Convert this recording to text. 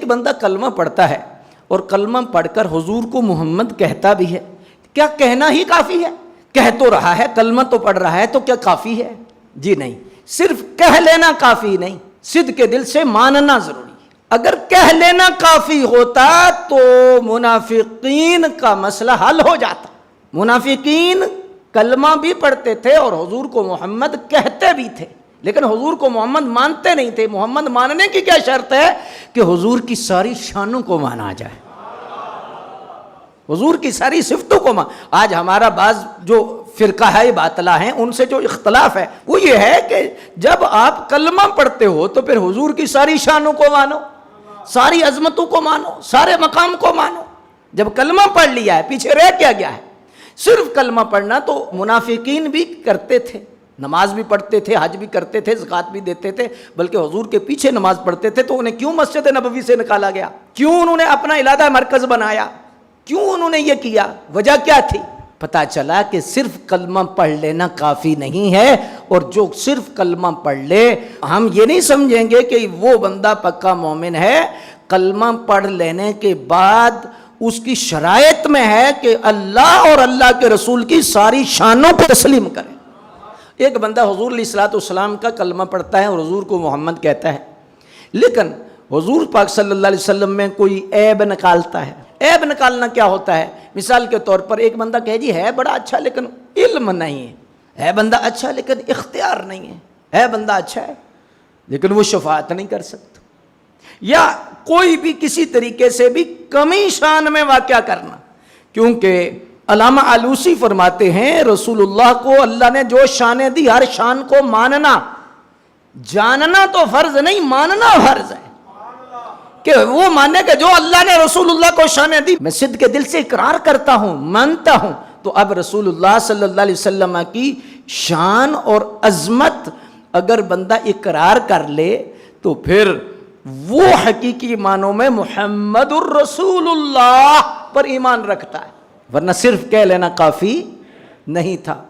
بندہ کلمہ پڑھتا ہے اور کلمہ پڑھ کر حضور کو محمد کہتا بھی ہے، کیا کہنا ہی کافی ہے؟ کہہ تو رہا ہے، کلمہ تو پڑھ رہا ہے، تو کیا کافی ہے؟ جی نہیں، صرف کہہ لینا کافی نہیں، صدق کے دل سے ماننا ضروری ہے۔ اگر کہہ لینا کافی ہوتا تو منافقین کا مسئلہ حل ہو جاتا۔ منافقین کلمہ بھی پڑھتے تھے اور حضور کو محمد کہتے بھی تھے، لیکن حضور کو محمد مانتے نہیں تھے۔ محمد ماننے کی کیا شرط ہے؟ کہ حضور کی ساری شانوں کو مانا جائے، حضور کی ساری صفتوں کو آج ہمارا بعض جو فرقہ ہے باطلہ ہیں ان سے جو اختلاف ہے وہ یہ ہے کہ جب آپ کلمہ پڑھتے ہو تو پھر حضور کی ساری شانوں کو مانو، ساری عظمتوں کو مانو، سارے مقام کو مانو۔ جب کلمہ پڑھ لیا ہے پیچھے رہ کیا گیا ہے؟ صرف کلمہ پڑھنا تو منافقین بھی کرتے تھے، نماز بھی پڑھتے تھے، حج بھی کرتے تھے، زکوٰۃ بھی دیتے تھے، بلکہ حضور کے پیچھے نماز پڑھتے تھے۔ تو انہیں کیوں مسجد نبوی سے نکالا گیا؟ کیوں انہوں نے اپنا علیحدہ مرکز بنایا؟ کیوں انہوں نے یہ کیا؟ وجہ کیا تھی؟ پتہ چلا کہ صرف کلمہ پڑھ لینا کافی نہیں ہے، اور جو صرف کلمہ پڑھ لے ہم یہ نہیں سمجھیں گے کہ وہ بندہ پکا مومن ہے۔ کلمہ پڑھ لینے کے بعد اس کی شرائط میں ہے کہ اللہ اور اللہ کے رسول کی ساری شانوں کو تسلیم کرے۔ ایک بندہ حضور علیہ الصلوۃ والسلام کا کلمہ پڑھتا ہے اور حضور کو محمد کہتا ہے، لیکن حضور پاک صلی اللہ علیہ وسلم میں کوئی عیب نکالتا ہے۔ عیب نکالنا کیا ہوتا ہے؟ مثال کے طور پر ایک بندہ کہے جی ہے بڑا اچھا لیکن علم نہیں ہے بندہ اچھا لیکن اختیار نہیں ہے بندہ اچھا ہے لیکن وہ شفاعت نہیں کر سکتا، یا کوئی بھی کسی طریقے سے بھی کمی شان میں واقعہ کرنا۔ کیونکہ علامہ آلوسی فرماتے ہیں رسول اللہ کو اللہ نے جو شانیں دی ہر شان کو ماننا، جاننا تو فرض نہیں، ماننا فرض ہے، کہ وہ مانے کہ جو اللہ نے رسول اللہ کو شانیں دی میں صدق کے دل سے اقرار کرتا ہوں، مانتا ہوں۔ تو اب رسول اللہ صلی اللہ علیہ وسلم کی شان اور عظمت اگر بندہ اقرار کر لے تو پھر وہ حقیقی معنوں میں محمد الرسول اللہ پر ایمان رکھتا ہے، ورنہ صرف کہہ لینا کافی نہیں تھا۔